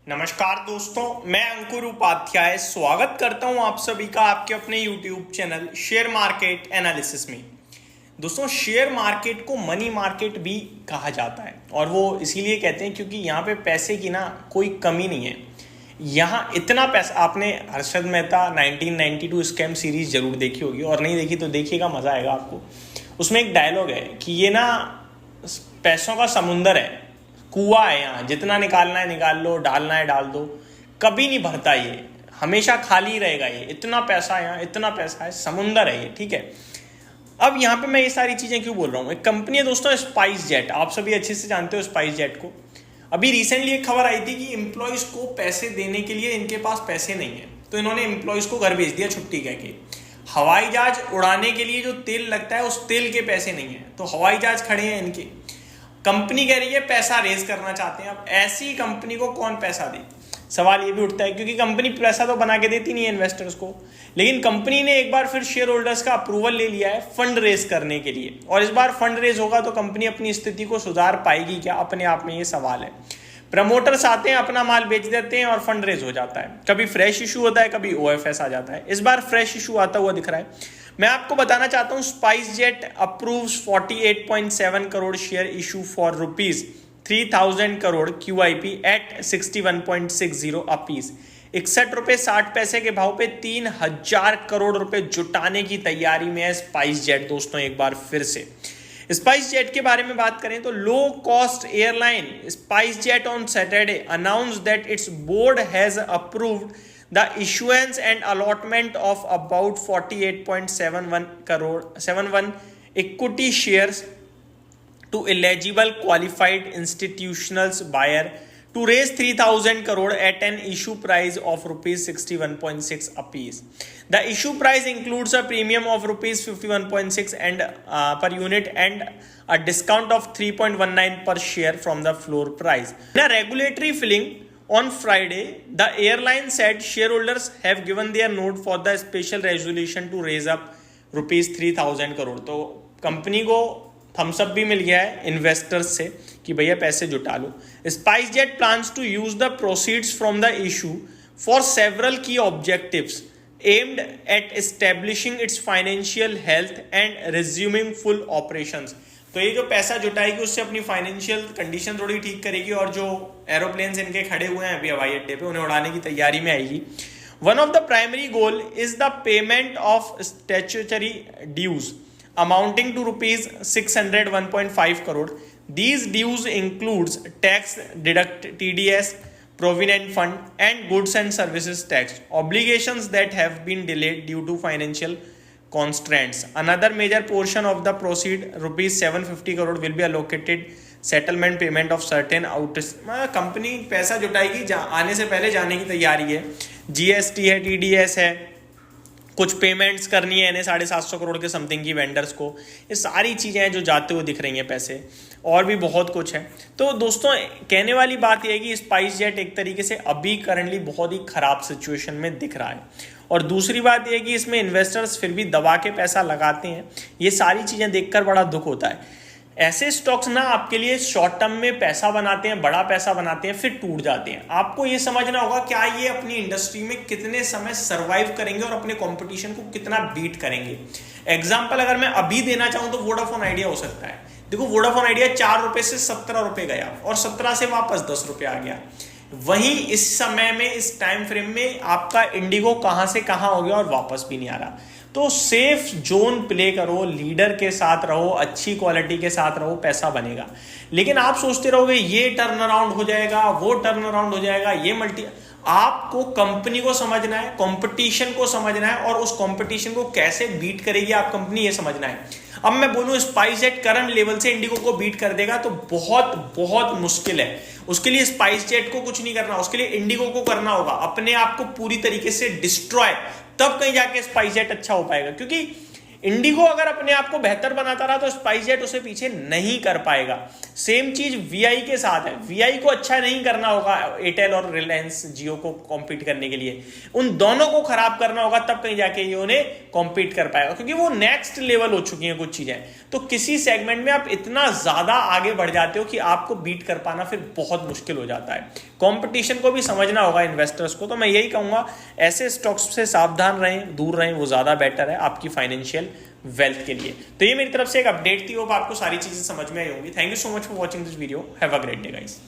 नमस्कार दोस्तों, मैं अंकुर उपाध्याय स्वागत करता हूं आप सभी का आपके अपने YouTube channel share market analysis में। दोस्तों, शेयर मार्केट को मनी मार्केट भी कहा जाता है और वो इसीलिए कहते हैं क्योंकि यहाँ पे पैसे की ना कोई कमी नहीं है। यहाँ इतना पैसा, आपने हर्षद मेहता 1992 स्कैम सीरीज जरूर देखी होगी और नहीं देखी तो देखिएगा, मजा आएगा आपको। उसमें एक डायलॉग है कि ये ना पैसों का समुंदर है, कुआं है, यहाँ जितना निकालना है निकाल लो, डालना है डाल दो, कभी नहीं भरता, ये हमेशा खाली रहेगा। ये इतना पैसा है, यहाँ इतना पैसा है, समुंदर है ये, ठीक है। अब यहाँ पे मैं ये सारी चीजें क्यों बोल रहा हूँ। एक कंपनी है दोस्तों, स्पाइस जेट, आप सभी अच्छे से जानते हो स्पाइस जेट को। अभी रिसेंटली एक खबर आई थी कि एम्प्लॉयज को पैसे देने के लिए इनके पास पैसे नहीं है, तो इन्होंने एम्प्लॉयज को घर भेज दिया छुट्टी कह के। हवाई जहाज उड़ाने के लिए जो तेल लगता है उस तेल के पैसे नहीं है, तो हवाई जहाज खड़े हैं इनके। कंपनी कह रही है पैसा रेज करना चाहते हैं। अब ऐसी कंपनी को कौन पैसा दे, सवाल ये भी उठता है, क्योंकि कंपनी पैसा तो बना के देती नहीं है इन्वेस्टर्स को। लेकिन कंपनी ने एक बार फिर शेयर होल्डर्स का अप्रूवल ले लिया है फंड रेज करने के लिए, और इस बार फंड रेज होगा तो कंपनी अपनी स्थिति को सुधार पाएगी क्या, अपने आप में ये सवाल है। प्रमोटर्स आते हैं, अपना माल बेच देते हैं और फंड रेज हो जाता है। कभी फ्रेश इशू होता है, कभी ओएफएस आ जाता है। इस बार फ्रेश इशू आता हुआ दिख रहा है। मैं आपको बताना चाहता हूं, SpiceJet approves 48.7 crore share issue for ₹3,000 crore QIP at 61.60 apiece. 61 रुपए 60 पैसे के भाव पे 3,000 करोड़ रुपए जुटाने की तैयारी में है स्पाइस जेट। दोस्तों, एक बार फिर से स्पाइस जेट के बारे में बात करें तो low cost airline spice jet on Saturday announced that it's board has approved the issuance and allotment of about 48.71 equity shares to eligible qualified institutional buyer to raise 3,000 crore at an issue price of rupees 61.6 apiece. The issue price includes a premium of rupees 51.6 and per unit and a discount of 3.19 per share from the floor price. In a regulatory filing on Friday, the airline said shareholders have given their note for the special resolution to raise up rupees 3,000 crore. तो company को Thums up भी मिल गया है investors से कि भैया पैसे जुटा लो। SpiceJet plans to use the proceeds from the issue for several key objectives aimed at establishing its financial health and resuming full operations. तो ये जो पैसा जुटाएगी उससे अपनी फाइनेंशियल कंडीशन थोड़ी ठीक करेगी और जो एरोप्लेन्स इनके खड़े हुए हैं अभी हवाई अड्डे पे उन्हें उड़ाने की तैयारी में आएगी। One of the primary goal is the payment of statutory dues amounting to ₹601.5 crore. These dues includes tax deduct TDS, provident fund and goods and services tax obligations that have been delayed due to financial constraints. Another major portion of the proceed ₹750 crore will be allocated settlement payment of certain company पैसा जुटाएगी, आने से पहले जाने की तैयारी है। GST है, TDS है, कुछ पेमेंट्स करनी है इन्हें 750 करोड़ के समथिंग की वेंडर्स को। ये सारी चीज़ें हैं जो जाते हुए दिख रही हैं पैसे, और भी बहुत कुछ है। तो दोस्तों, कहने वाली बात यह है कि स्पाइस जेट एक तरीके से अभी करंटली बहुत ही खराब सिचुएशन में दिख रहा है। और दूसरी बात यह है कि इसमें इन्वेस्टर्स फिर भी दबा के पैसा लगाते हैं। ये सारी चीज़ें देखकर बड़ा दुख होता है। ऐसे स्टॉक्स ना आपके लिए शॉर्ट टर्म में पैसा बनाते हैं, बड़ा पैसा बनाते हैं, फिर टूट जाते हैं। आपको ये समझना होगा क्या ये अपनी इंडस्ट्री में कितने समय सर्वाइव करेंगे और अपने कंपटीशन को कितना बीट करेंगे। एग्जाम्पल अगर मैं अभी देना चाहूँ तो वोडाफोन आइडिया हो सकता है। देखो, वोडाफोन आइडिया 4 रुपए से 17 रुपए गया और 17 से वापस 10 रुपए आ गया। वहीं इस समय में, इस टाइम फ्रेम में आपका इंडिगो कहां से कहां हो गया और वापस भी नहीं आ रहा। तो सेफ जोन प्ले करो, लीडर के साथ रहो, अच्छी क्वालिटी के साथ रहो, पैसा बनेगा। लेकिन आप सोचते रहोगे ये टर्न अराउंड हो जाएगा, वो टर्न अराउंड हो जाएगा, ये मल्टी, आपको कंपनी को समझना है, कंपटीशन को समझना है और उस कंपटीशन को कैसे बीट करेगी आप कंपनी, ये समझना है। अब मैं बोलूं स्पाइस जेट करंट लेवल से इंडिगो को बीट कर देगा तो बहुत बहुत मुश्किल है। उसके लिए स्पाइस जेट को कुछ नहीं करना, उसके लिए इंडिगो को करना होगा अपने आप को पूरी तरीके से डिस्ट्रॉय, तब कहीं जाके स्पाइस जेट अच्छा हो पाएगा। क्योंकि इंडिगो अगर अपने आप को बेहतर बनाता रहा तो स्पाइस जेट उसे पीछे नहीं कर पाएगा। सेम चीज वीआई के साथ है। वीआई को अच्छा नहीं करना होगा एयरटेल और रिलायंस जियो को कॉम्पीट करने के लिए, उन दोनों को खराब करना होगा, तब कहीं जाके ये उन्हें कॉम्पीट कर पाएगा, क्योंकि वो नेक्स्ट लेवल हो चुकी हैं कुछ चीजें। तो किसी सेगमेंट में आप इतना ज्यादा आगे बढ़ जाते हो कि आपको बीट कर पाना फिर बहुत मुश्किल हो जाता है। कंपटीशन को भी समझना होगा इन्वेस्टर्स को। तो मैं यही कहूँगा ऐसे स्टॉक्स से सावधान रहें, दूर रहें, वो ज़्यादा बेटर है आपकी फाइनेंशियल वेल्थ के लिए। तो ये मेरी तरफ से एक अपडेट थी, होप आपको सारी चीज़ें समझ में आई होंगी। Thank you so much for watching this video. Have a great day guys.